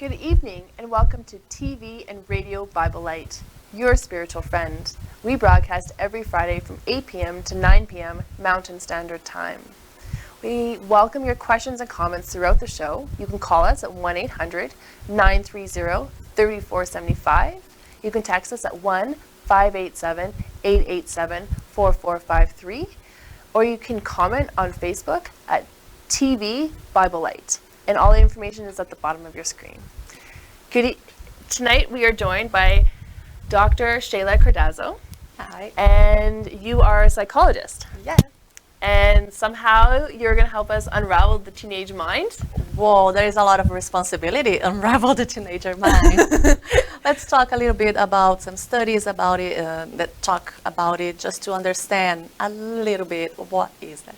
Good evening and welcome to TV and Radio Bible Light, your spiritual friend. We broadcast every Friday from 8 p.m. to 9 p.m. Mountain Standard Time. We welcome your questions and comments throughout the show. You can call us at 1-800-930-3475. You can text us at 1-587-887-4453. Or you can comment on Facebook at TV Bible Light. And all the information is at the bottom of your screen. Tonight we are joined by Dr. Shayla Cardazzo. Hi. And you are a psychologist. Yeah. And somehow you're going to help us unravel the teenage mind. Whoa, there is a lot of responsibility. Unravel the teenager mind. Let's talk a little bit about some studies about it that talk about it, just to understand a little bit what is that.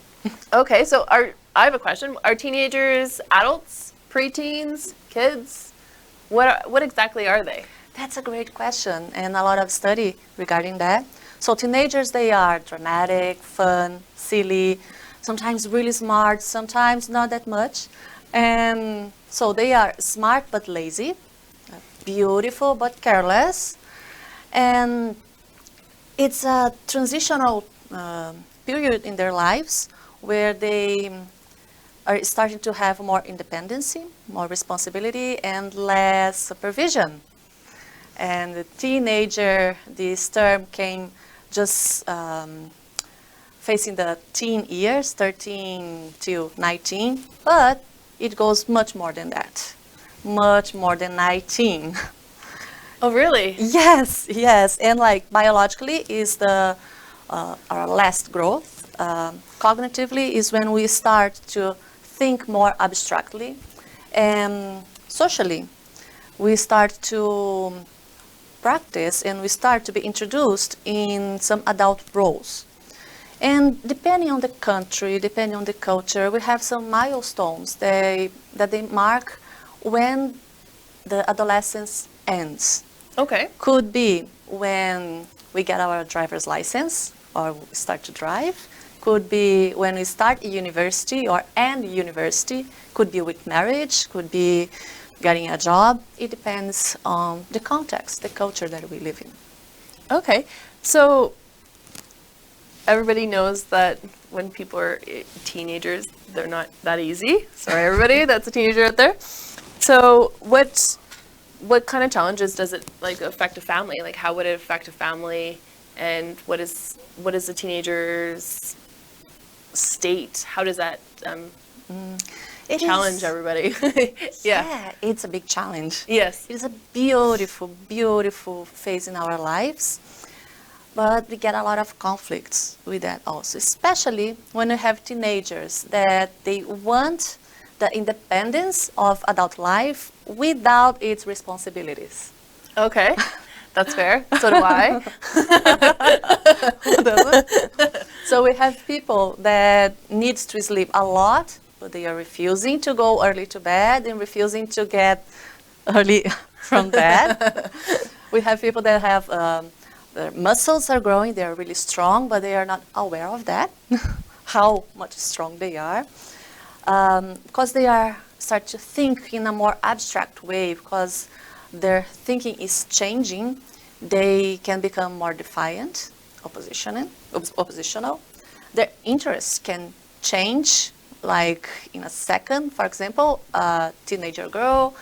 Okay, so I have a question. Are teenagers adults, preteens, kids? What exactly are they? That's a great question, and a lot of study regarding that. So teenagers, they are dramatic, fun, silly, sometimes really smart, sometimes not that much. And so they are smart but lazy, beautiful but careless. And it's a transitional period in their lives where they are starting to have more independency, more responsibility, and less supervision. And the teenager, this term came just facing the teen years, 13 to 19, but it goes much more than that, much more than 19. Oh, really? Yes, yes, and like biologically is the our last growth. Cognitively is when we start to think more abstractly, and socially we start to practice and we start to be introduced in some adult roles. And depending on the country, depending on the culture, we have some milestones that they mark when the adolescence ends. Okay. Could be when we get our driver's license or we start to drive. Could be when we start university or end university. Could be with marriage, could be getting a job. It depends on the context, the culture that we live in. Okay. So everybody knows that when people are teenagers, they're not that easy. Sorry, everybody, that's a teenager out there. So what kind of challenges does it affect a family? Like how would it affect a family, and what is the teenager's state? How does that challenge everybody? Yeah, it's a big challenge. Yes. It is a beautiful, beautiful phase in our lives, but we get a lot of conflicts with that also, especially when we have teenagers that they want the independence of adult life without its responsibilities. Okay, that's fair. So do I. Who doesn't? So we have people that need to sleep a lot, but they are refusing to go early to bed and refusing to get early from bed. We have people that have their muscles are growing, they are really strong, but they are not aware of that, how much strong they are. Because they are start to think in a more abstract way, because their thinking is changing, they can become more defiant, oppositional. Their interests can change, like in a second. For example, a teenager girl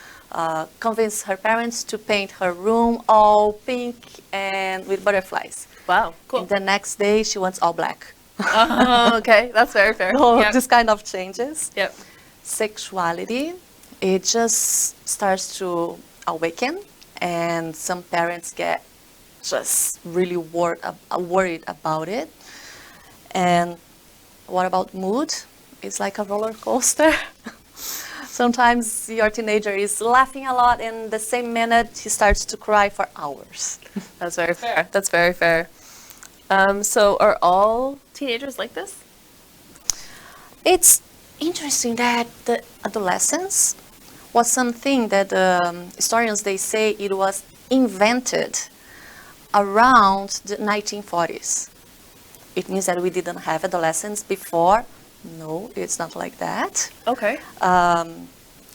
convinced her parents to paint her room all pink and with butterflies. Wow, cool. And the next day, she wants all black. Oh, okay, that's very fair. So Yep. this kind of changes. Yep. Sexuality, it just starts to awaken, and some parents get just really worried about it. And what about mood? It's like a roller coaster. Sometimes your teenager is laughing a lot, and the same minute he starts to cry for hours. That's very fair. That's very fair. So are all teenagers like this? It's interesting that the adolescence was something that historians, they say it was invented around the 1940s. It means that we didn't have adolescence before. No, it's not like that. Okay.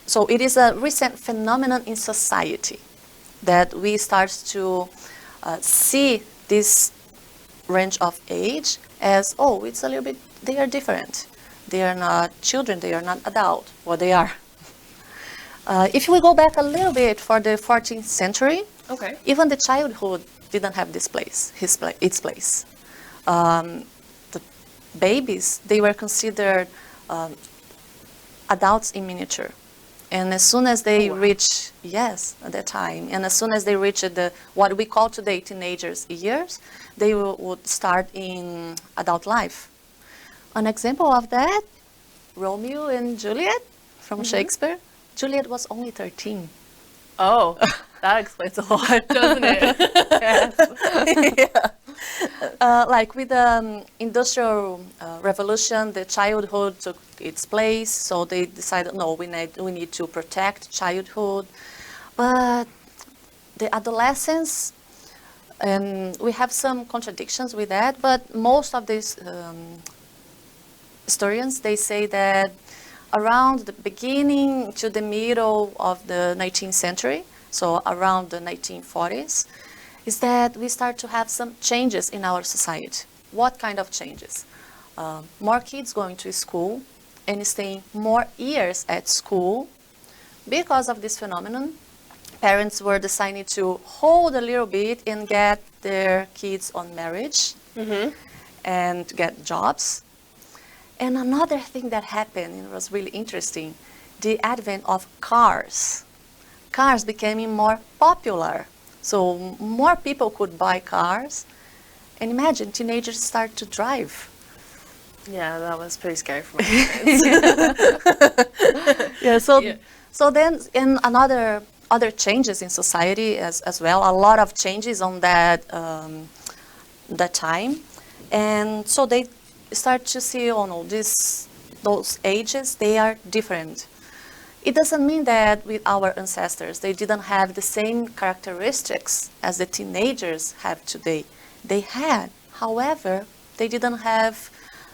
so it is a recent phenomenon in society that we start to see this range of age as, oh, it's a little bit, they are different. They are not children, they are not adult, what they are. If we go back a little bit for the 14th century, Okay. even the childhood didn't have this place, its place. The babies, they were considered adults in miniature. And as soon as they reach, yes, at that time, and as soon as they reach the what we call today teenagers years, they would start in adult life. An example of that, Romeo and Juliet from Shakespeare. Juliet was only 13. Oh, that explains a lot, doesn't it? Like with the Industrial Revolution, the childhood took its place, so they decided, no, we need to protect childhood. But the adolescence, we have some contradictions with that, but most of these historians, they say that around the beginning to the middle of the 19th century, so around the 1940s, is that we start to have some changes in our society. What kind of changes? More kids going to school and staying more years at school. Because of this phenomenon, parents were deciding to hold a little bit and get their kids on marriage and get jobs. And another thing that happened, and it was really interesting, the advent of cars. Cars becoming more popular. So more people could buy cars. And imagine, teenagers start to drive. Yeah, that was pretty scary for my parents. Yeah, so then in other changes in society as well, a lot of changes on that time. And so they start to see, oh no, those ages, they are different. It doesn't mean that with our ancestors, they didn't have the same characteristics as the teenagers have today. They had, however, they didn't have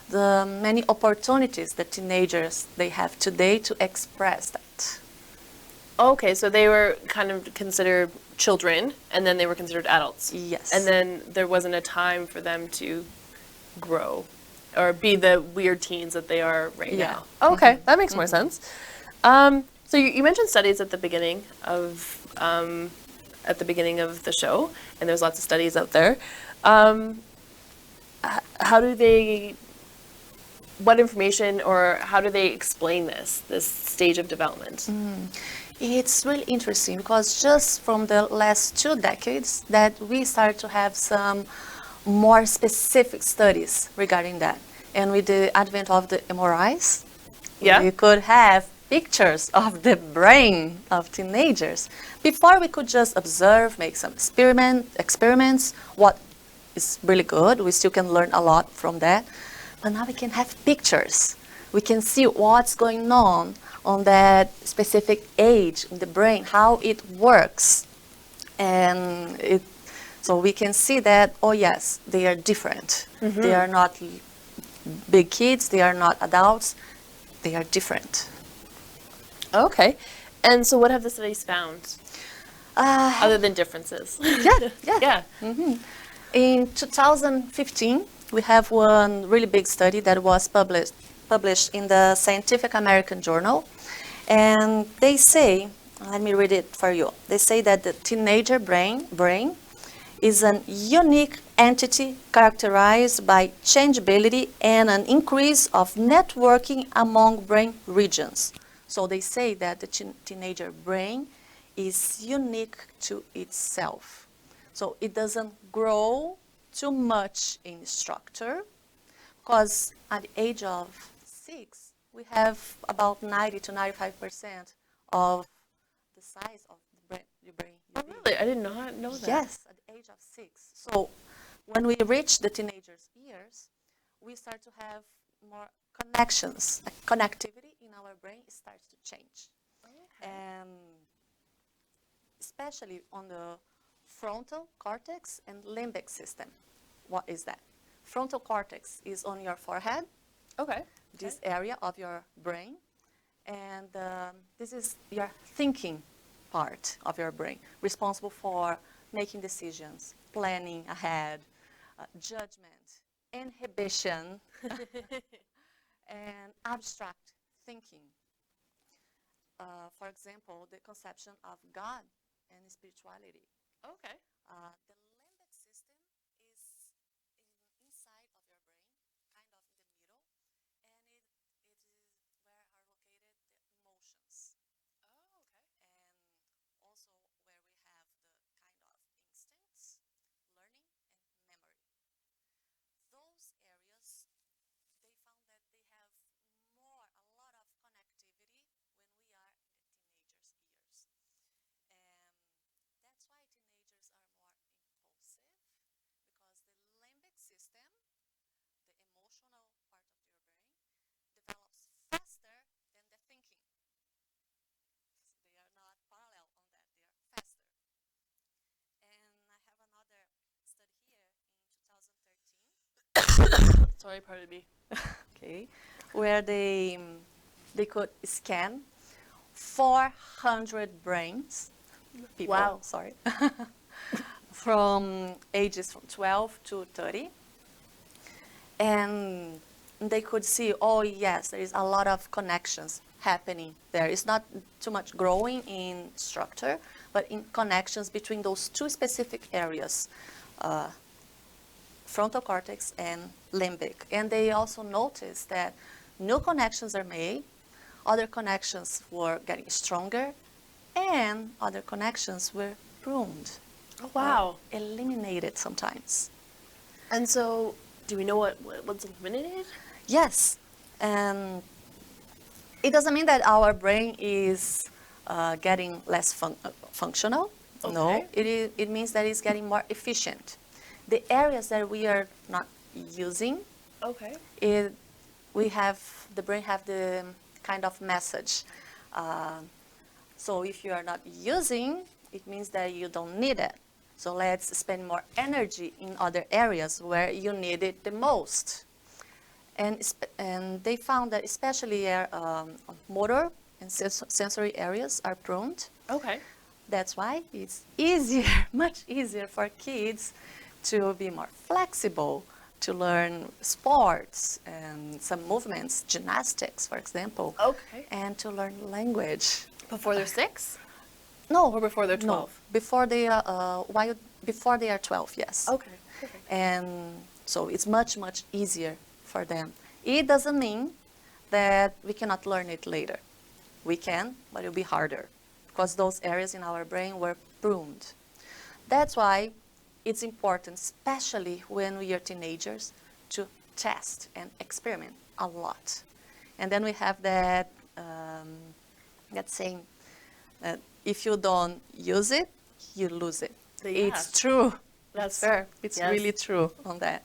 the many opportunities that teenagers they have today to express that. Okay, so they were kind of considered children, and then they were considered adults. Yes. And then there wasn't a time for them to grow or be the weird teens that they are right Yeah. now. Okay, that makes more sense. So you mentioned studies at the beginning of the show, and there's lots of studies out there. How do they? What information or how do they explain this stage of development? It's really interesting because just from the last 2 decades that we start to have some more specific studies regarding that. And with the advent of the MRIs, we could have pictures of the brain of teenagers. Before we could just observe, make some experiments, what is really good. We still can learn a lot from that. But now we can have pictures. We can see what's going on that specific age in the brain, how it works. And so we can see that, oh yes, they are different. They are not big kids, they are not adults, they are different. Okay. And so what have the studies found? Other than differences? Yeah. In 2015, we have one really big study that was published in the Scientific American Journal. And they say, let me read it for you. They say that the teenager brain is an unique entity characterized by changeability and an increase of networking among brain regions. So they say that the teenager brain is unique to itself. So it doesn't grow too much in structure, because at the age of 6, we have about 90 to 95% of the size of the brain. Oh, really? I did not know that. Yes, at the age of 6. So when we reach the teenagers' years, we start to have more connections. Connectivity in our brain starts to change. Okay. And especially on the frontal cortex and limbic system. What is that? Frontal cortex is on your forehead, Okay. this area of your brain, And this is your thinking part of your brain, responsible for making decisions, planning ahead, judgment, inhibition, and abstract thinking. For example, the conception of God and spirituality. Okay. The limbic system is inside of your brain, kind of in the middle, and it is where are located the emotions, Oh, okay. and also where we have the kind of instincts, learning, and memory. Those areas, they found that they have a lot of connectivity when we are in the teenagers' years. And that's why teenagers are more impulsive, because the limbic system, the emotional part of your brain, develops faster than the thinking. So they are not parallel on that, they are faster. And I have another study here in 2013. Sorry, pardon me. Okay, where they could scan 400 brains, people, Wow. sorry, from ages from 12 to 30, and they could see, oh yes, there is a lot of connections happening there. It's not too much growing in structure, but in connections between those two specific areas, frontal cortex and limbic. And they also noticed that new connections are made, other connections were getting stronger, and other connections were pruned, Oh, wow. eliminated sometimes. And so, do we know what's eliminated? Yes, and it doesn't mean that our brain is getting less functional. No, Okay. it means that it's getting more efficient. The areas that we are not using, Okay. it, the brain have the kind of message. Uh, so if you are not using, it means that you don't need it. So let's spend more energy in other areas where you need it the most. And they found that especially motor and sensory areas are pruned. Okay. That's why it's easier, much easier for kids to be more flexible, to learn sports and some movements, gymnastics, for example, Okay. and to learn language. Before they're 6? No, Or before they're 12? no, before they are 12, yes. Okay. Perfect. And so it's much, much easier for them. It doesn't mean that we cannot learn it later. We can, but it'll be harder because those areas in our brain were pruned. That's why it's important, especially when we are teenagers, to test and experiment a lot. And then we have that saying that if you don't use it, you lose it. Yeah. It's true. That's fair. It's Yes. really true on that.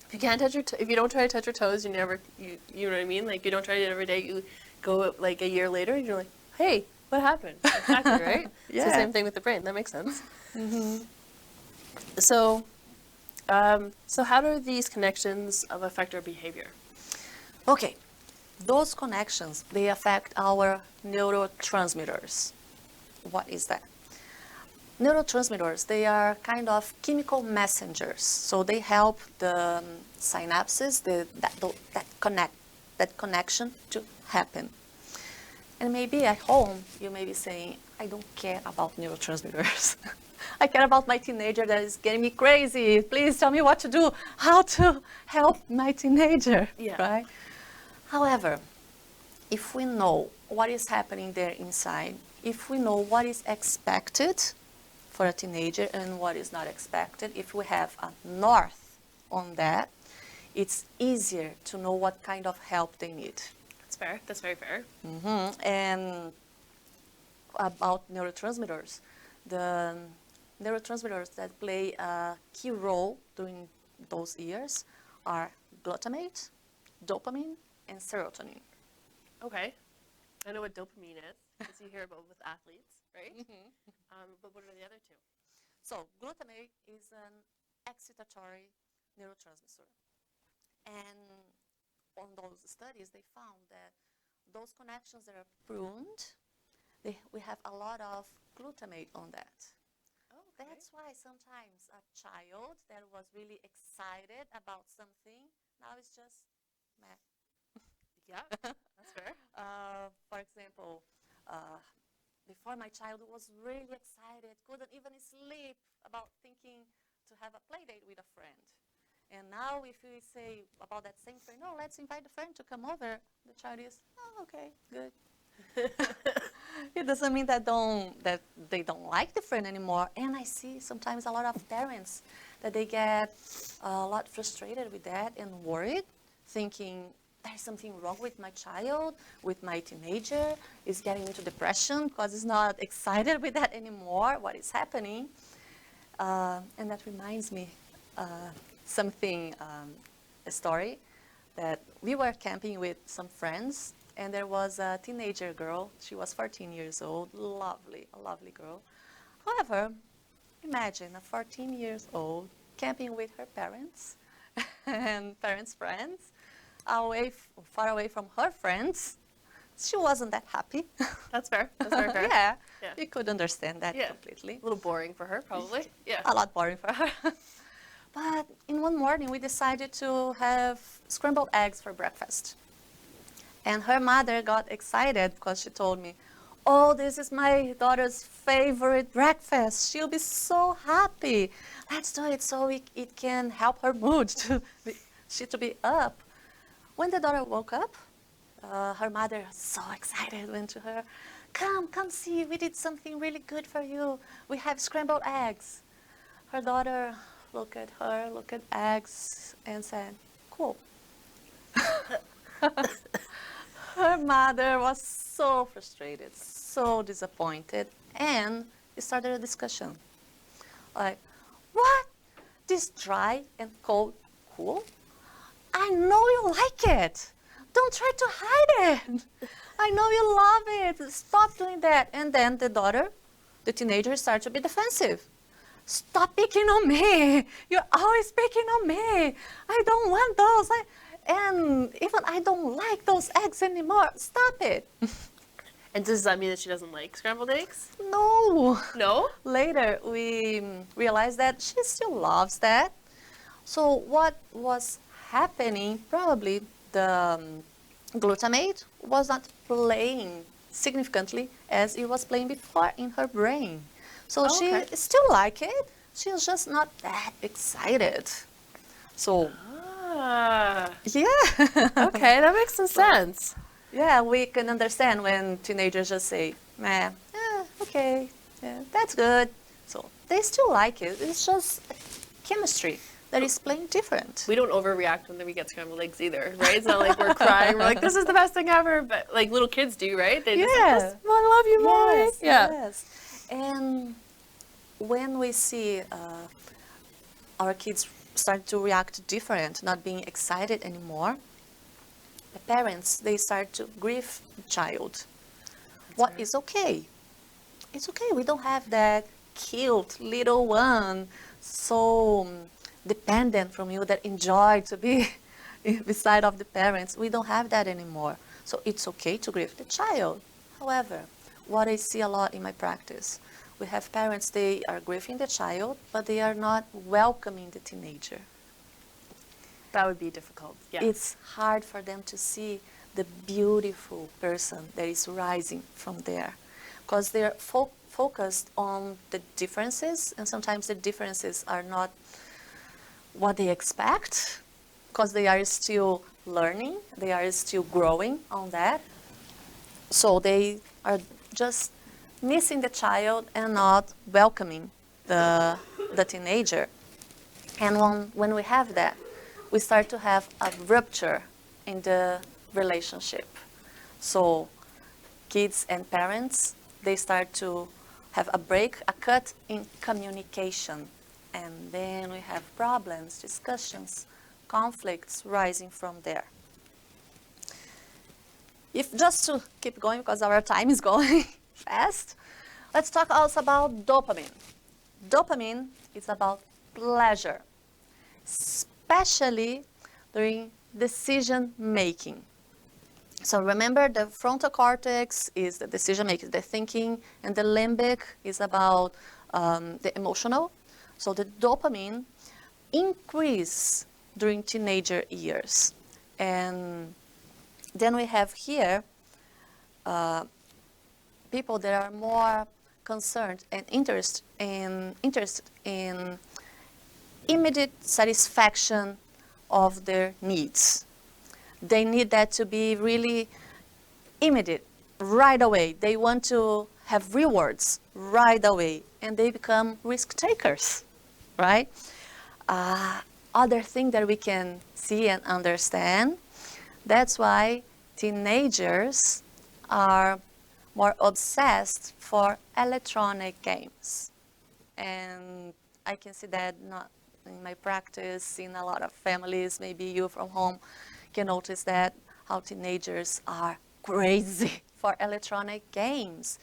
If you can't touch if you don't try to touch your toes, you never, you know what I mean? Like, you don't try it every day, you go like a year later, and you're like, hey, what happened? Exactly, right? It's Yeah. the same thing with the brain. That makes sense. So, so how do these connections affect our behavior? Okay, those connections, they affect our neurotransmitters. What is that? Neurotransmitters, they are kind of chemical messengers. So they help the synapses, that connection to happen. And maybe at home, you may be saying, I don't care about neurotransmitters. I care about my teenager that is getting me crazy. Please tell me what to do, how to help my teenager, Yeah. right? However, if we know what is happening there inside, if we know what is expected for a teenager and what is not expected, if we have a north on that, it's easier to know what kind of help they need. That's fair. That's very fair. And about neurotransmitters, the neurotransmitters that play a key role during those years are glutamate, dopamine, and serotonin. Okay. I know what dopamine is, because you hear about with athletes, right? But what are the other two? So glutamate is an excitatory neurotransmitter. And on those studies, they found that those connections that are pruned, we have a lot of glutamate on that. Okay. That's why sometimes a child that was really excited about something, now it's just meh. Yeah, that's fair. For example, before my child was really excited, couldn't even sleep about thinking to have a play date with a friend. And now if we say about that same friend, no, let's invite the friend to come over, the child is, oh, okay, good. It doesn't mean that they don't like the friend anymore. And I see sometimes a lot of parents that they get a lot frustrated with that and worried, thinking there's something wrong with my child, with my teenager, is getting into depression because he's not excited with that anymore. What is happening? And that reminds me something, a story that we were camping with some friends, and there was a teenager girl. She was 14 years old, lovely, a lovely girl. However, imagine a 14 years old camping with her parents and parents' friends, far away from her friends. She wasn't that happy. That's fair. That's very fair. Yeah, Yeah. we could understand that Yeah. completely. A little boring for her, probably. Yeah. A lot boring for her. But in one morning, we decided to have scrambled eggs for breakfast. And her mother got excited because she told me, oh, this is my daughter's favorite breakfast. She'll be so happy. Let's do it so it can help her mood to be up. When the daughter woke up, her mother, so excited, went to her. Come see, we did something really good for you. We have scrambled eggs. Her daughter looked at her, looked at eggs, and said, cool. Her mother was so frustrated, so disappointed, and started a discussion. Like, what? This dry and cold cool? I know you like it. Don't try to hide it. I know you love it. Stop doing that. And then the daughter, the teenager, started to be defensive. Stop picking on me. You're always picking on me. I don't want those. And even I don't like those eggs anymore. Stop it. And does that mean that she doesn't like scrambled eggs? No. No? Later, we realized that she still loves that. So what was happening, probably the glutamate was not playing significantly as it was playing before in her brain. So Okay. she still like it. She's just not that excited. So Ah. yeah. Okay, that makes some sense. Yeah, we can understand when teenagers just say, "Meh, okay, yeah, that's good." So they still like it. It's just chemistry that is playing different. We don't overreact when we get scrambled eggs either, right? It's not like we're crying. We're like, this is the best thing ever. But like little kids do, right? They just like, this, I love you, Mommy. Yes, Yeah. yes. And when we see our kids start to react different, not being excited anymore, the parents, they start to grieve the child. What is okay? It's okay. We don't have that cute little one so dependent from you that enjoy to be beside of the parents. We don't have that anymore. So it's okay to grieve the child. However, what I see a lot in my practice, we have parents, they are grieving the child, but they are not welcoming the teenager. That would be difficult. Yeah. It's hard for them to see the beautiful person that is rising from there because they're focused on the differences, and sometimes the differences are not what they expect because they are still learning, they are still growing on that. So they are just missing the child and not welcoming the teenager. And when we have that, we start to have a rupture in the relationship. So kids and parents, they start to have a break, a cut in communication. And then we have problems, discussions, conflicts rising from there. If just to keep going, because our time is going fast, let's talk also about dopamine. Dopamine is about pleasure, especially during decision making. So remember, the frontal cortex is the decision making, the thinking, and the limbic is about the emotional. So the dopamine increase during teenager years. And then we have here people that are more concerned and interested in immediate satisfaction of their needs. They need that to be really immediate, right away. They want to have rewards right away, and they become risk takers, right? Other thing that we can see and understand, that's why teenagers are more obsessed for electronic games. And I can see that not in my practice, in a lot of families, maybe you from home can notice that how teenagers are crazy for electronic games.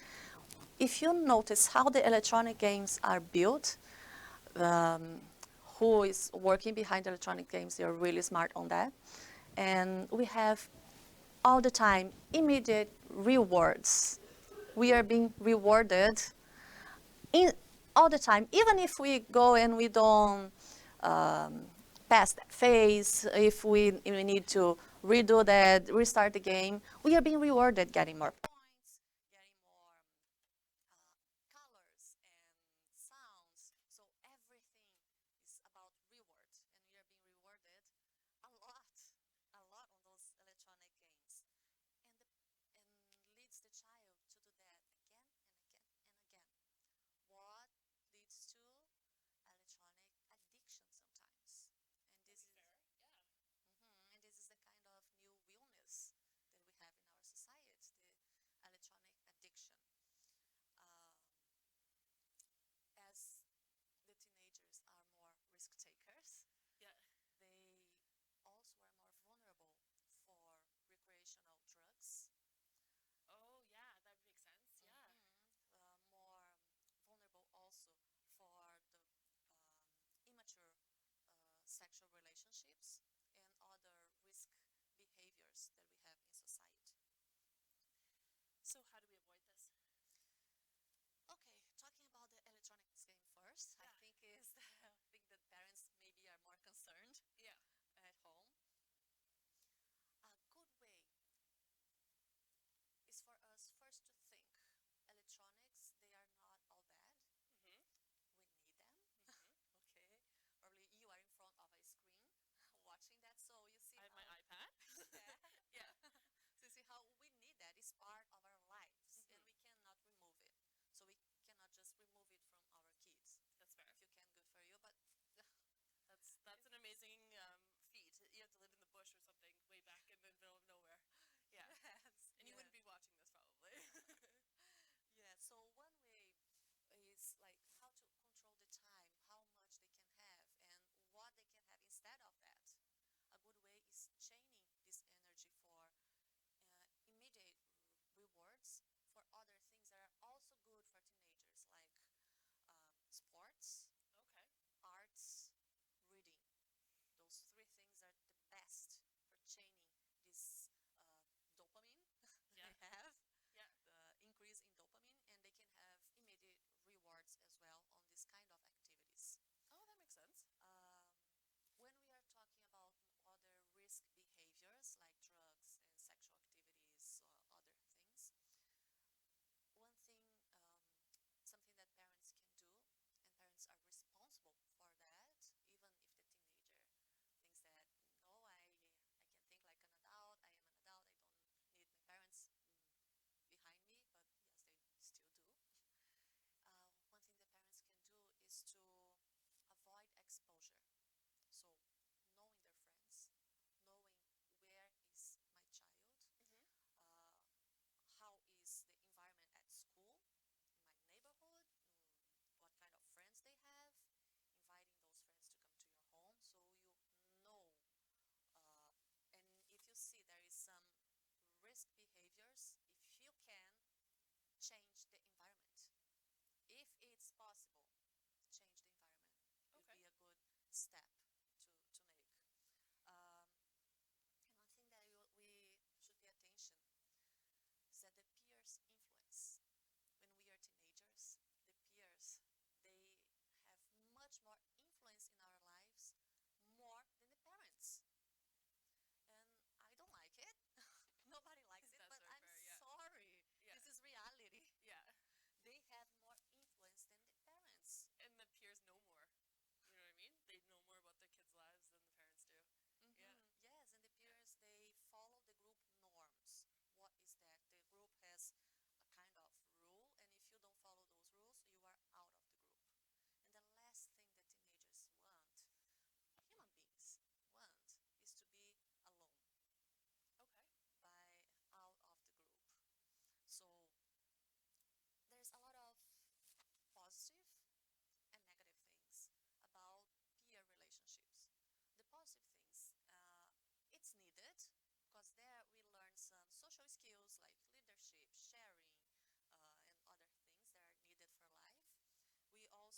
If you notice how the electronic games are built, who is working behind electronic games, they're really smart on that. And we have all the time immediate rewards. We are being rewarded in, all the time, even if we go and we don't pass that phase, if we need to redo that, restart the game, we are being rewarded, getting more points, getting more colors and sounds. So everything is about rewards, and we are being rewarded a lot on those electronic games, and and leads the child to do that again and again and again. What leads to electronic addiction sometimes, and this is fair, yeah. And this is the kind of new illness that we have in our society, the electronic addiction. Um, as the teenagers are more risk takers, yeah, they also are more vulnerable for recreational drugs. Oh, yeah, that makes sense. Yeah. More vulnerable also for the immature sexual relationships and other risk behaviors that we have in society. So how do we avoid this? Okay, talking about the electronics game first, yeah. I think is I think that parents maybe are more concerned, yeah, at home. A good way is for us first to think electronics, they are not all bad. Mm-hmm. We need them. Mm-hmm. Okay, probably you are in front of a screen watching that, so you see. I have my iPad. Yeah. So you see how we need that. It's part of our lives, and we cannot remove it. So we cannot just remove it from our kids. That's fair. If you can, good for you. But that's an amazing feat. You have to live in the bush or something way back in the middle of nowhere. Yeah. Yes. And you wouldn't be watching this probably. Yeah. So one way is like how to control the time, how much they can have, and what they can have instead of that. A good way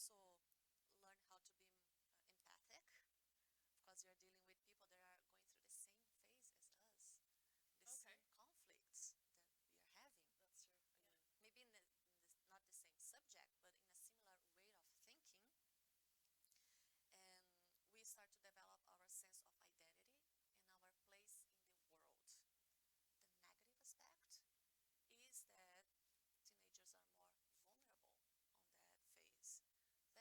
also learn how to be empathic, because you're dealing with people that are going through the same phase as us, the same conflicts that we are having. That's true. Yeah. Maybe not the same subject, but in a similar way of thinking. And we start to develop our sense of identity and our place in the world. The negative aspect is that teenagers are more vulnerable on that phase. That's why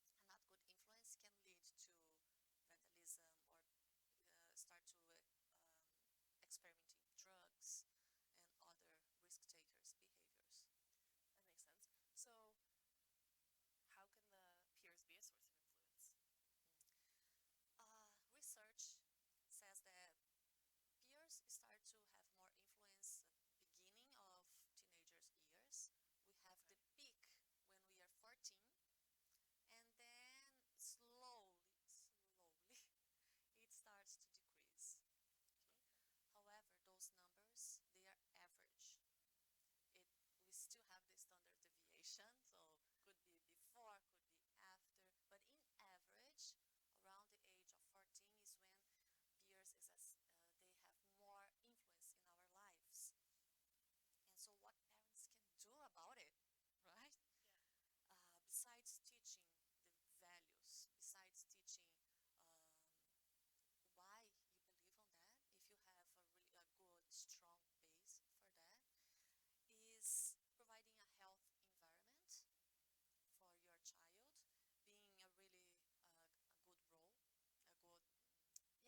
a not good influence can lead to vandalism or start to experimenting drugs and other risk takers behaviors. That makes sense. So, how can the peers be a source of influence? Research says that peers start to have more influence at the beginning of teenagers' years. We have the peak when we are 14, and then slowly, it starts to decrease. Okay? However, those numbers, they are average. We still have the standard deviation, so could be before, could be after, but in average, around the age of 14 is when peers they have more influence in our lives. And so what parents can do about it, right? Yeah. Besides teaching the values, besides teaching why you believe on that, if you have a good, strong base for that, is providing a health environment for your child, being a really a good role, a good, a good role for your child,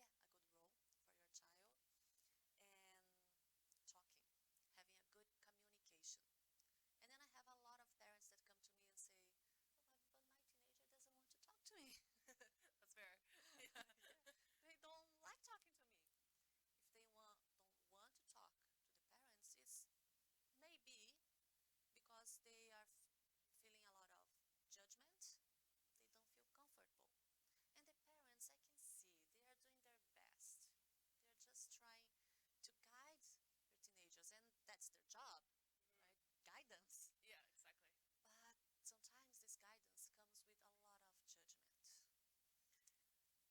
and talking, having a good communication. And then I have a lot of parents that come to me and say, oh, but my teenager doesn't want to talk to me. That's fair. Yeah. They don't like talking to me. If they don't want to talk to the parents, it's maybe because they are feeling a lot of judgment. They don't feel comfortable. And the parents, I can see, they are doing their best. They're just trying to guide their teenagers, and that's their job, right? Guidance. Yeah, exactly. But sometimes this guidance comes with a lot of judgment.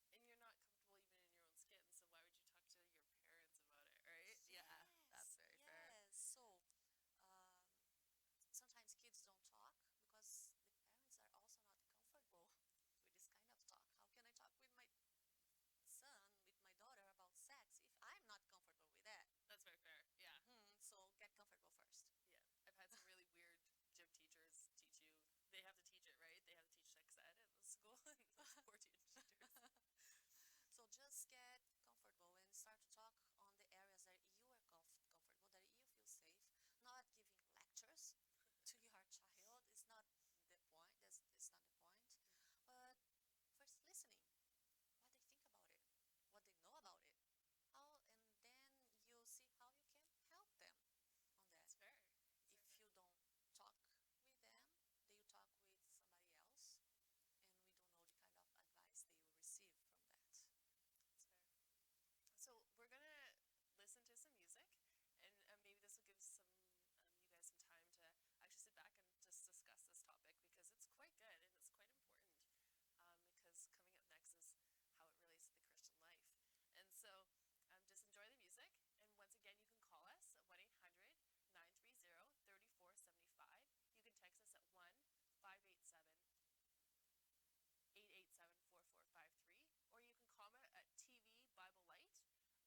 And you're not comfortable even in your own skin, so why would you talk to your parents about it, right? Yes, Yeah, that's very fair. yes. So sometimes kids don't talk because the parents are also not comfortable with this kind of talk. How can I talk with my son, with my daughter about sex if I'm not comfortable with that? That's very fair. Yeah. So get comfortable first. Yeah. I've had some really weird gym teachers teach you. They have to teach it, right? They have to teach sex ed at the school. And those poor teachers. So just get comfortable and start to talk on the areas that you are comfortable, that you feel safe. Not giving lectures to your child. It's not the point. It's not the point. But first listening. What they think about it. What they know about it. And then you'll see how you can help them on that. That's fair. If you don't talk with them, they will talk with somebody else, and we don't know the kind of advice they will receive from that. That's fair. So we're gonna listen to some music, and maybe this will give you guys some time to actually sit back and just discuss this topic, because it's quite good and it's quite important. Because coming up next is how it relates to the Christian life. And so just enjoy the music. And once again, you can call us at 1-800-930-3475. You can text us at 1-587-887-4453. Or you can comment at TV Bible Light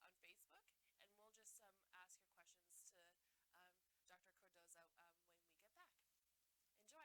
on Facebook. And we'll just ask your questions to Dr. Cardoza when we get back. Enjoy.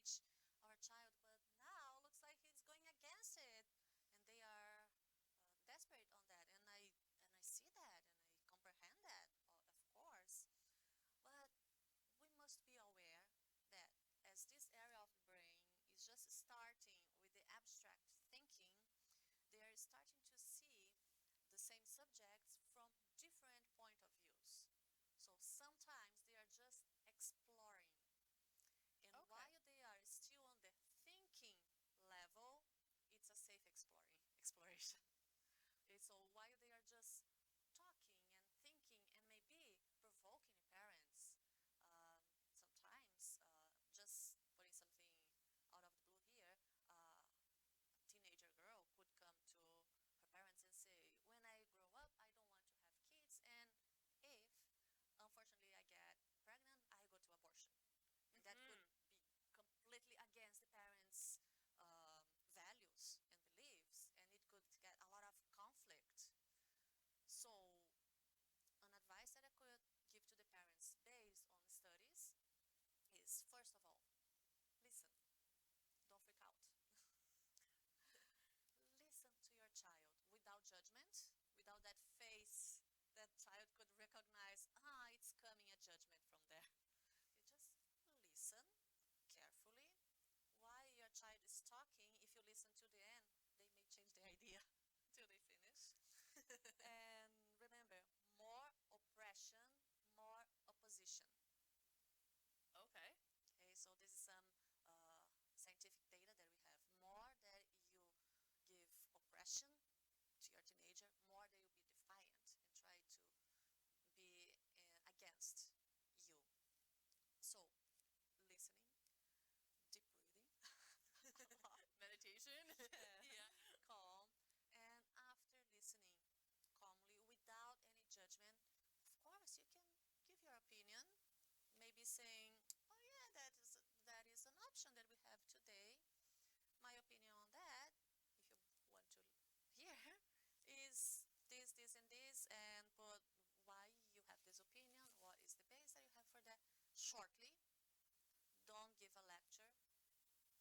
teach our child, but now looks like he's going against it, and they are desperate on that, and I see that, and I comprehend that, of course. But we must be aware that as this area of the brain is just starting with the abstract thinking, they are starting to see the same subjects from different point of views. So sometimes they are just exploring. And Okay. while they are still on the thinking level, it's a safe exploration. Okay, so while they are just talking and thinking and maybe provoking the parents, sometimes just putting something out of the blue here, a teenager girl could come to her parents and say, when I grow up, I don't want to have kids, and if unfortunately I get pregnant, I go to abortion. And that could be completely against the parents' values and beliefs, and it could get a lot of conflict. So, an advice that I could give to the parents based on studies is, first of all, listen. Don't freak out. Listen to your child without judgment, without that face that child could recognize, it's coming a judgment from there. You just listen carefully. While your child is talking, if you listen to the end, they may change their idea till they finish. And remember, more oppression, more opposition. Okay. Okay, so this is some scientific data that we have. More that you give oppression to your teenager, more they will be defiant and try to be against you. So, listening, deep breathing, Meditation. yeah, calm, and after listening calmly without any judgment, of course you can give your opinion, maybe saying, oh yeah, that is an option that we have today. My opinion on that, if you want to hear, is this and this, and put why you have this opinion, what is the base that you have for that, shortly. Don't give a lecture,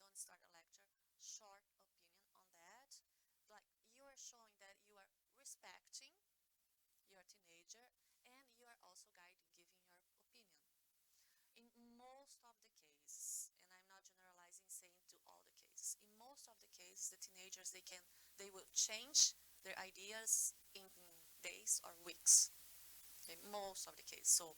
don't start a lecture, short opinion on that. Like, you are showing that you are respecting your teenager, and you are also giving your opinion. In most of the cases, and I'm not generalizing saying to all the cases, in most of the cases, the teenagers, they will change their ideas in days or weeks. Okay, most of the cases. So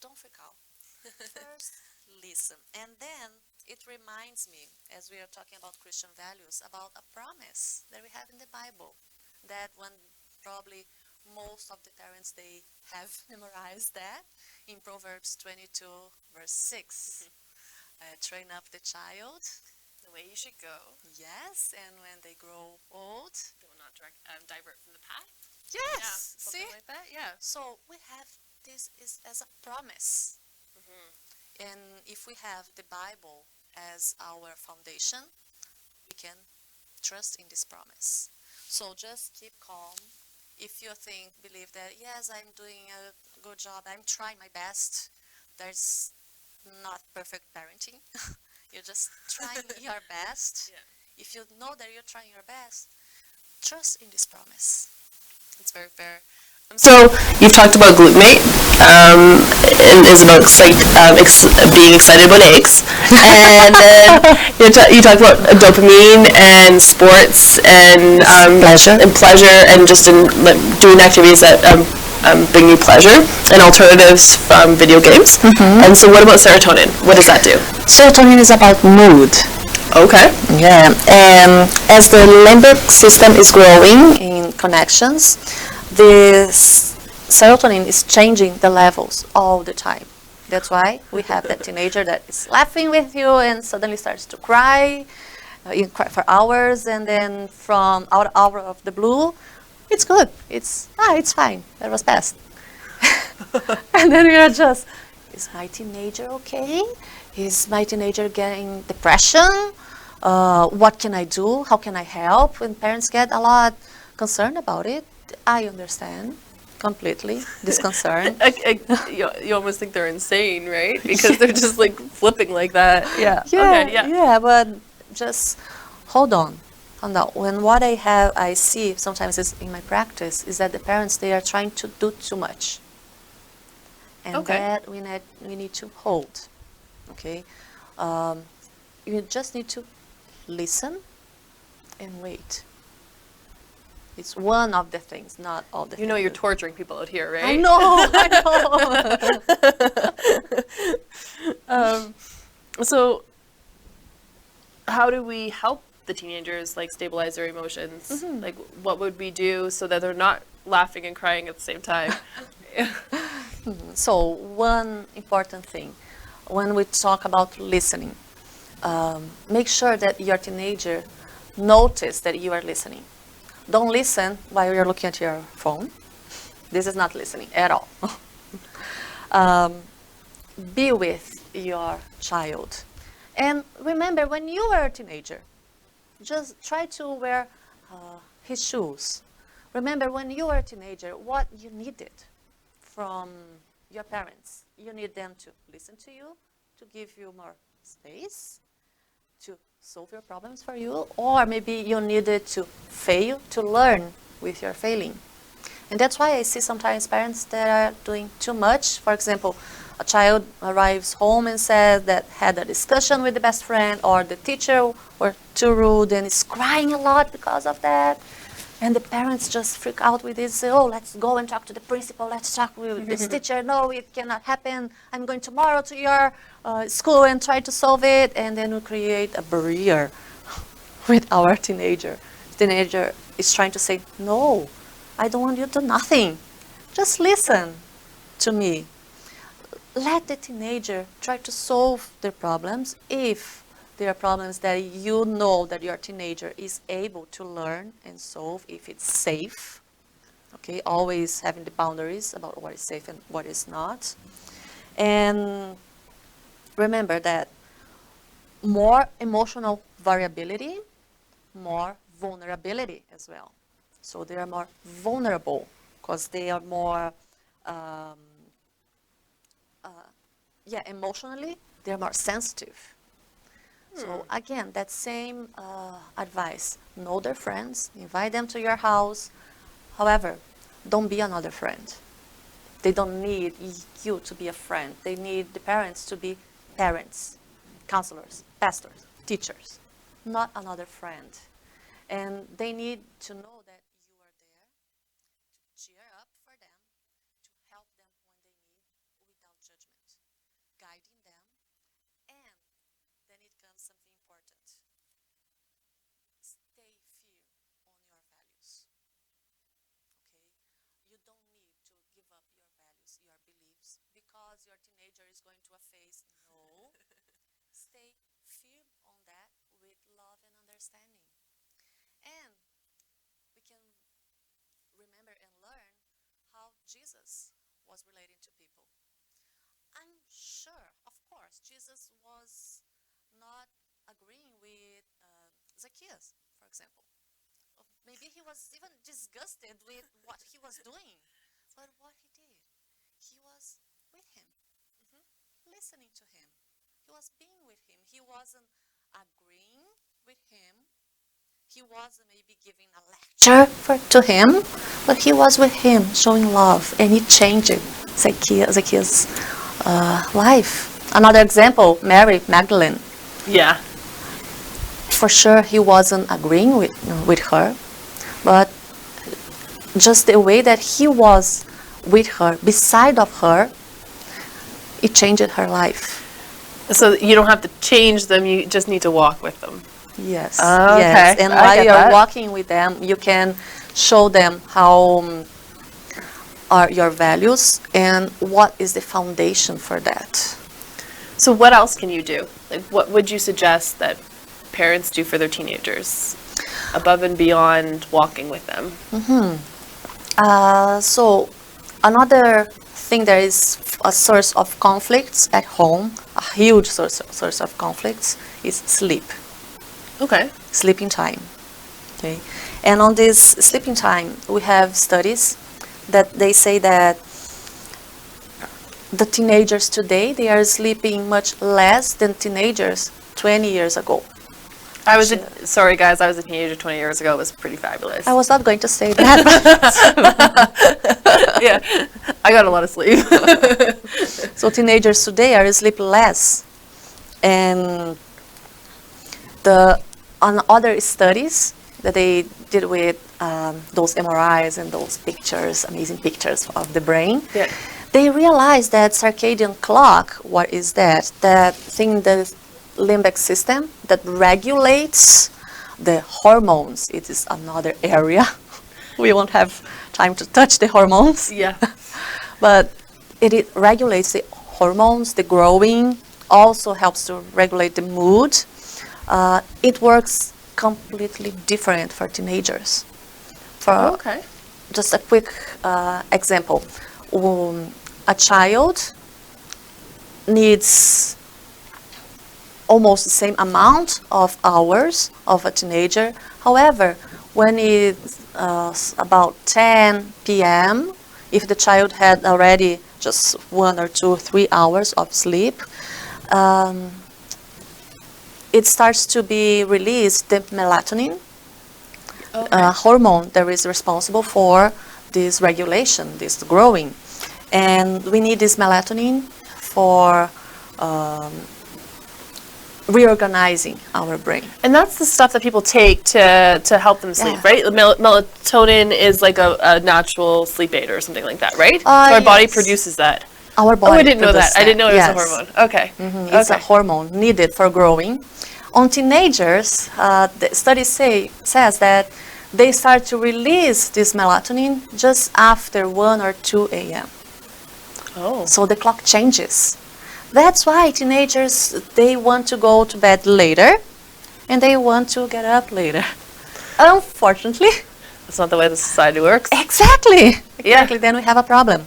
don't freak out. First, listen. And then it reminds me, as we are talking about Christian values, about a promise that we have in the Bible. That one, probably most of the parents, they have memorized that in Proverbs 22, verse 6. Train up the child. The way you should go. Yes, and when they grow old, They will not divert from the path. yes, Yeah, see? something like that. Yeah. So we have this is as a promise. And if we have the Bible as our foundation, we can trust in this promise. So just keep calm. If you believe that, yes, I'm doing a good job, I'm trying my best, there's not perfect parenting. You're just trying your best. Yeah. If you know that you're trying your best, trust in this promise. It's very fair. So you've talked about glutamate, and Isabel being excited about eggs, and then you talk about dopamine and sports and pleasure and just in like, doing activities that bring you pleasure and alternatives from video games. And so what about serotonin? What does that do? Serotonin is about mood. Okay. Yeah. As the limbic system is growing in connections, this serotonin is changing the levels all the time. That's why we have that teenager that is laughing with you and suddenly starts to cry. You cry for hours, and then from out of the blue, it's good. It's fine. That was best. And then you're just, is my teenager okay? Is my teenager getting depression? What can I do? How can I help? When parents get a lot concerned about it, I understand. completely disconcerted. You almost think they're insane, right? Because they're just like flipping like that. Yeah. Yeah, Okay. Yeah. yeah, but just hold on. Hold on. When what I see sometimes is in my practice is that the parents, they are trying to do too much. And Okay. that we need to hold. Okay? You just need to listen and wait. It's one of the things, not all the You know you're things. torturing people out here, right? I know, I know. So, how do we help the teenagers like stabilize their emotions? Like, what would we do so that they're not laughing and crying at the same time? So one important thing, when we talk about listening, make sure that your teenager notice that you are listening. Don't listen while you're looking at your phone. This is not listening at all. Be with your child. And remember, when you were a teenager, just try to wear his shoes. Remember, when you were a teenager, what you needed from your parents. You need them to listen to you, to give you more space, to solve your problems for you, or maybe you needed to fail to learn with your failing. And that's why I see sometimes parents that are doing too much. For example, a child arrives home and says that had a discussion with the best friend, or the teacher were too rude and is crying a lot because of that. And the parents just freak out with this, say, oh, let's go and talk to the principal, let's talk with this teacher. No, it cannot happen. I'm going tomorrow to your school and try to solve it. And then we create a barrier with our teenager. Teenager is trying to say, no, I don't want you to do nothing. Just listen to me. Let the teenager try to solve their problems if there are problems that you know that your teenager is able to learn and solve if it's safe. Okay, always having the boundaries about what is safe and what is not. And remember that more emotional variability, more vulnerability as well. So they are more vulnerable because they are more, emotionally, they're more sensitive. So again, that same advice, know their friends, invite them to your house. However, don't be another friend. They don't need you to be a friend. They need the parents to be parents, counselors, pastors, teachers, not another friend. And they need to know that you are there to cheer up for them, to help them when they need without judgment, guiding them. And then it comes something important. Stay firm on your values. Okay? You don't need to give up your values, your beliefs, because your teenager is going to face no. Stay firm on that with love and understanding. And we can remember and learn how Jesus was relating to people. I'm sure, of course, Jesus was not agreeing with Zacchaeus, for example. Maybe he was even disgusted with what he was doing. But what he did, he was with him, listening to him. He was being with him. He wasn't agreeing with him. He wasn't maybe giving a lecture to him, but he was with him, showing love, and he changed Zacchaeus' life. Another example, Mary Magdalene. Yeah. For sure, he wasn't agreeing with her, but just the way that he was with her, beside of her, it changed her life. So you don't have to change them, you just need to walk with them. Yes. Oh, yes. okay. And I while get you're that. walking with them, you can show them how are your values and what is the foundation for that. So what else can you do? Like, what would you suggest that parents do for their teenagers above and beyond walking with them? So another thing that is a source of conflicts at home, a huge source of conflicts, is sleep. Okay. Sleeping time. Okay. And on this sleeping time, we have studies that they say that the teenagers today, they are sleeping much less than teenagers 20 years ago. I was sorry guys, I was a teenager 20 years ago. It was pretty fabulous. I was not going to say that. Yeah, I got a lot of sleep. So teenagers today are sleep less. And on other studies that they did with those MRIs and those pictures, amazing pictures of the brain, Yeah. they realized that circadian clock, what is that? That thing in the limbic system that regulates the hormones. It is another area. We won't have time to touch the hormones. Yeah. But it regulates the hormones, the growing, also helps to regulate the mood. It works completely different for teenagers. For Okay. just a quick example, a child needs almost the same amount of hours of a teenager. However, when it's about 10 p.m., if the child had already just 1 or 2 or 3 hours of sleep, it starts to be released the melatonin hormone that is responsible for this regulation, this growing. And we need this melatonin for reorganizing our brain. And that's the stuff that people take to help them sleep, Yeah. right? Melatonin is like a natural sleep aid or something like that, right? So our body Yes. produces that. Our Oh, body I didn't know that. produces I didn't know it was yes. a hormone. Okay. It's a Okay. hormone needed for growing. On teenagers, the study says that they start to release this melatonin just after 1 or 2 a.m. Oh. So the clock changes. That's why teenagers, they want to go to bed later and they want to get up later. Unfortunately, That's not the way the society works. exactly. Yeah. Exactly. Then we have a problem.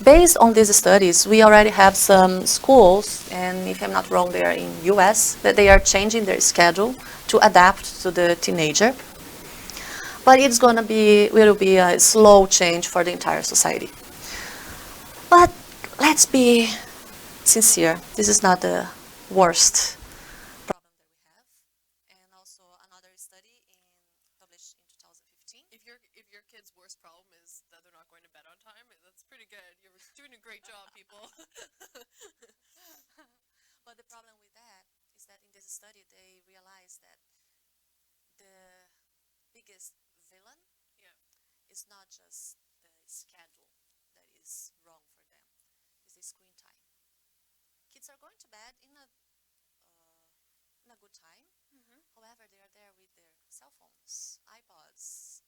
Based on these studies, we already have some schools, and if I'm not wrong, they are in US, that they are changing their schedule to adapt to the teenager. But it's will be a slow change for the entire society. But let's be sincere. This is not the worst problem that we have. And also another study published in 2015. If your kid's worst problem is that they're not going to bed on time, that's pretty good. You're doing a great job, people. But the problem with that is that in this study they realized that the biggest villain is not just the schedule that is wrong for them, it's the screen time. Kids are going to bed in a good time. However, they are there with their cell phones, iPads,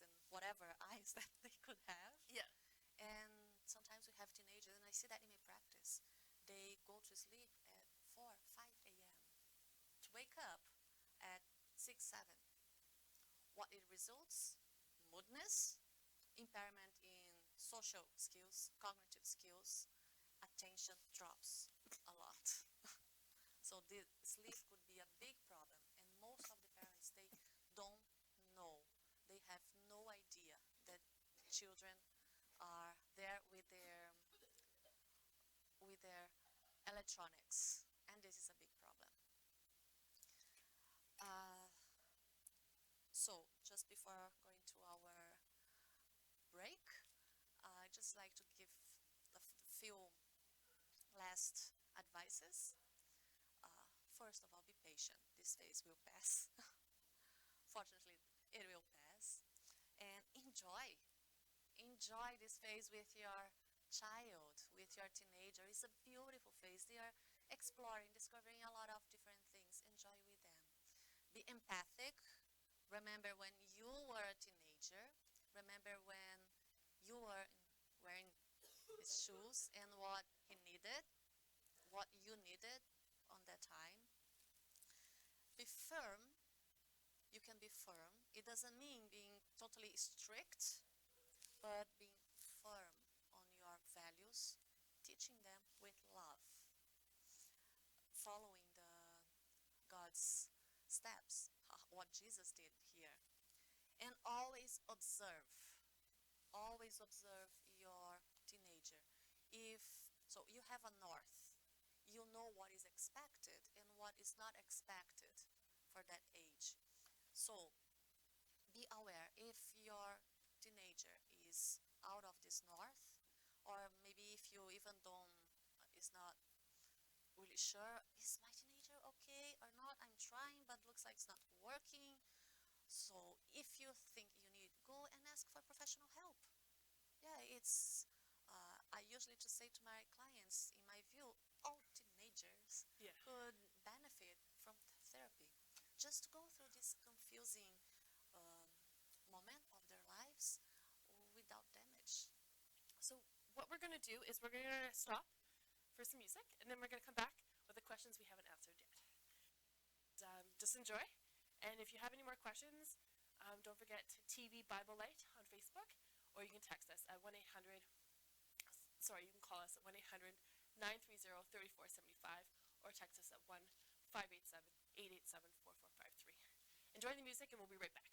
and whatever eyes that they could have. Yeah. And sometimes we have teenagers, and I see that in my practice. They go to sleep at 4, 5 a.m. to wake up at 6, 7. What it results? Moodiness, impairment in social skills, cognitive skills, attention drops a lot. So the sleep could be a big problem, and most of the parents, they don't know. They have no idea that children are there with their electronics, and this is a big problem. So just before going to our break, I just like to give a few last advices. First of all, be patient. This phase will pass. Fortunately, it will pass. And enjoy this phase with your child, with your teenager. It's a beautiful phase. They are exploring, discovering a lot of different things. Enjoy with them. Be empathic. Remember when you were a teenager. Remember when you were wearing his shoes and what he needed, what you needed on that time. Be firm. You can be firm. It doesn't mean being totally strict, but being firm on your values, teaching them with love, following God's steps, what Jesus did here, and always observe. always observe your teenager. If so, you have a north. You know what is expected and what is not expected for that age. So be aware if your teenager is out of this north, or maybe if you even don't is not really sure, is my teenager okay or not? I'm trying, but looks like it's not working. So if you think you need, go and ask for professional help. Yeah, it's, I usually just say to my clients, in my view, all teenagers could benefit from therapy. Just to go through this confusing um, moment of their lives without damage. So what we're going to do is we're going to stop for some music, and then we're going to come back with the questions we haven't answered yet. Just enjoy. And if you have any more questions, don't forget TV Bible Light on Facebook, or you can text us at 1-800, sorry, you can call us at 1-800-930-3475, or text us at 1-587-887-4453. Enjoy the music, and we'll be right back.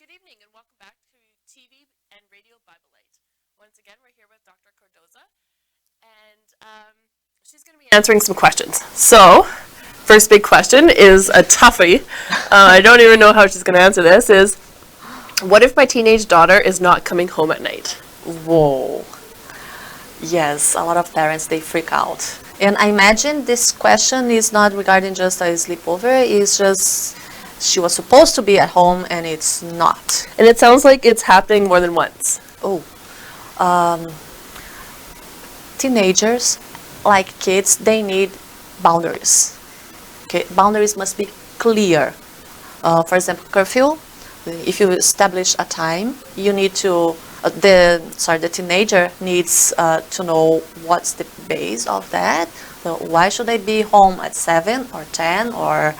Good evening, and welcome back to TV and Radio Bible Light. Once again, we're here with Dr. Cardoza, and she's going to be answering some questions. So, first big question is a toughie. I don't even know how she's going to answer this, is what if my teenage daughter is not coming home at night? Whoa. Yes, a lot of parents, they freak out. And I imagine this question is not regarding just a sleepover, it's just she was supposed to be at home and it's not. And it sounds like it's happening more than once. Oh, teenagers, like kids, they need boundaries. Okay, boundaries must be clear. For example, curfew. If you establish a time, you need to. The teenager needs to know what's the base of that. So why should they be home at 7 or 10 or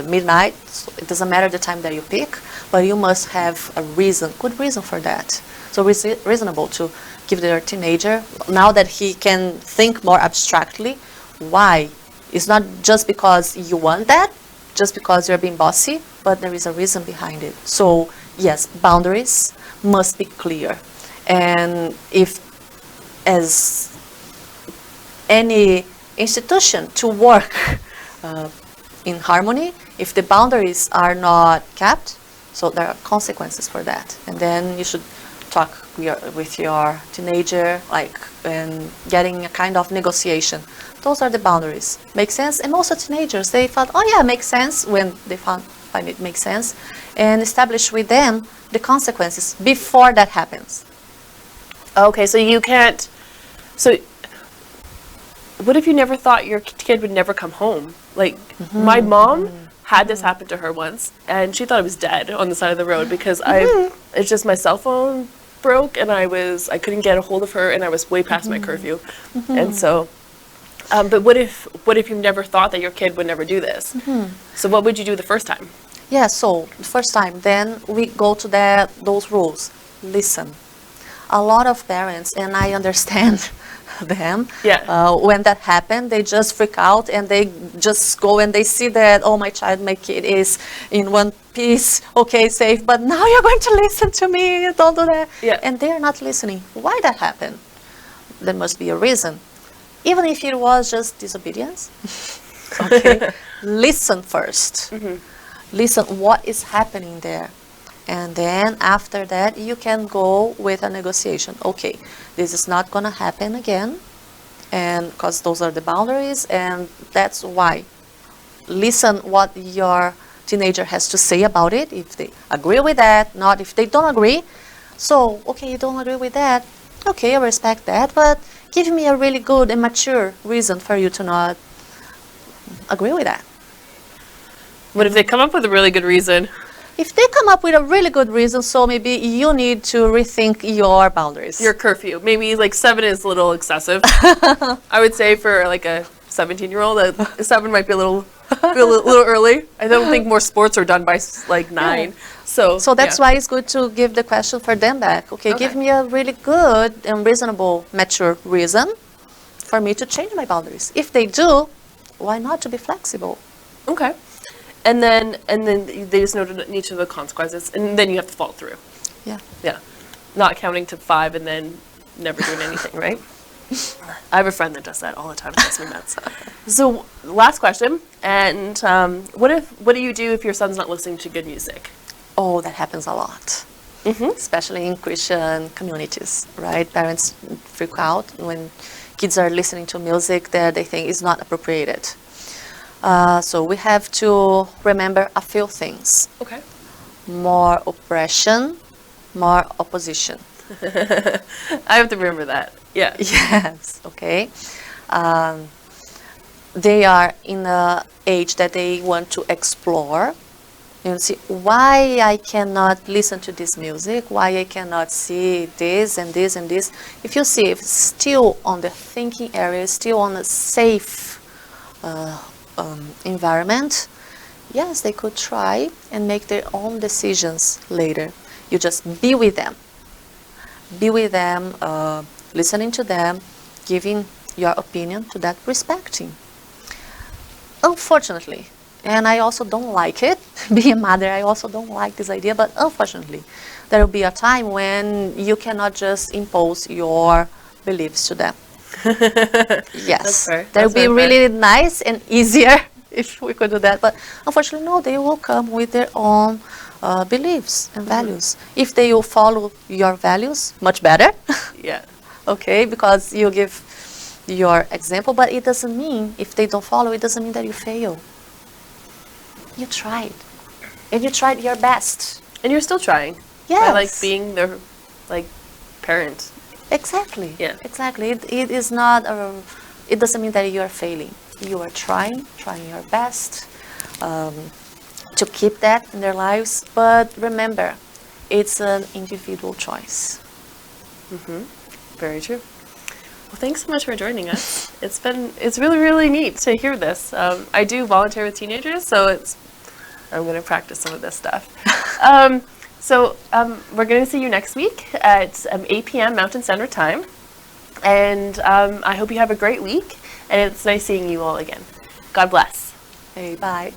midnight? So it doesn't matter the time that you pick, but you must have a reason, good reason for that. So reasonable to give their teenager, now that he can think more abstractly, why? It's not just because you want that, just because you're being bossy, but there is a reason behind it. So yes, boundaries must be clear. And if, as any institution to work in harmony, if the boundaries are not kept, so there are consequences for that. And then you should talk with your teenager, like, and getting a kind of negotiation. Those are the boundaries. Make sense? And most of teenagers, they thought, oh yeah, makes sense, when they find it makes sense, and establish with them the consequences before that happens. Okay, so you can't. So, what if you never thought your kid would never come home? Like, my mom had this happen to her once, and she thought it was dead on the side of the road because it's just my cell phone broke, and I couldn't get a hold of her, and I was way past my curfew, and so. But what if you never thought that your kid would never do this? So what would you do the first time? Yeah, so the first time, then we go to those rules. Listen. A lot of parents, and I understand them, when that happened, they just freak out and they just go and they see that, oh, my kid is in one piece, okay, safe, but now you're going to listen to me, don't do that. Yeah. And they are not listening. Why that happened? There must be a reason. Even if it was just disobedience, okay, listen first. Listen what is happening there. And then after that, you can go with a negotiation. Okay, this is not going to happen again, and because those are the boundaries, and that's why. Listen what your teenager has to say about it, if they agree with that, not if they don't agree. So, okay, you don't agree with that. Okay, I respect that, but give me a really good and mature reason for you to not agree with that. What if they come up with a really good reason? If they come up with a really good reason, so maybe you need to rethink your boundaries. Your curfew. Maybe like 7 is a little excessive. I would say for like a 17-year-old, 7 might be a little early. I don't think more sports are done by like 9. Yeah. So that's why it's good to give the question for them back. Okay, give me a really good and reasonable, mature reason for me to change my boundaries. If they do, why not to be flexible? Okay. And then they just know each of the consequences, and then you have to follow through. Yeah. Yeah. Not counting to 5 and then never doing anything, right? I have a friend that does that all the time. It drives me nuts. So, last question. And what do you do if your son's not listening to good music? Oh, that happens a lot. Especially in Christian communities, right? Parents freak out when kids are listening to music that they think is not appropriated. So we have to remember a few things. Okay. More oppression, more opposition. I have to remember that. Yeah. Yes, okay. They are in an age that they want to explore. You see, why I cannot listen to this music, why I cannot see this and this and this. If you see, if it's still on the thinking area, still on a safe environment, yes, they could try and make their own decisions later. You just be with them. Be with them, listening to them, giving your opinion to that, respecting. Unfortunately, and I also don't like it, being a mother, I also don't like this idea, but unfortunately, there will be a time when you cannot just impose your beliefs to them. Yes, That's fair. that would be That's really nice and easier if we could do that, but unfortunately, no, they will come with their own beliefs and values. If they will follow your values, much better. Yeah. Okay, because you give your example, but it doesn't mean, if they don't follow, it doesn't mean that you fail. You tried, and you tried your best. And you're still trying. Yes. By, like, being their, like, parent. Exactly. Yeah. Exactly. It is not. It doesn't mean that you are failing. You are trying your best to keep that in their lives. But remember, it's an individual choice. Very true. Well, thanks so much for joining us. It's really, really neat to hear this. I do volunteer with teenagers, so I'm going to practice some of this stuff. So we're going to see you next week at 8 p.m. Mountain Standard Time. And I hope you have a great week. And it's nice seeing you all again. God bless. Hey, bye.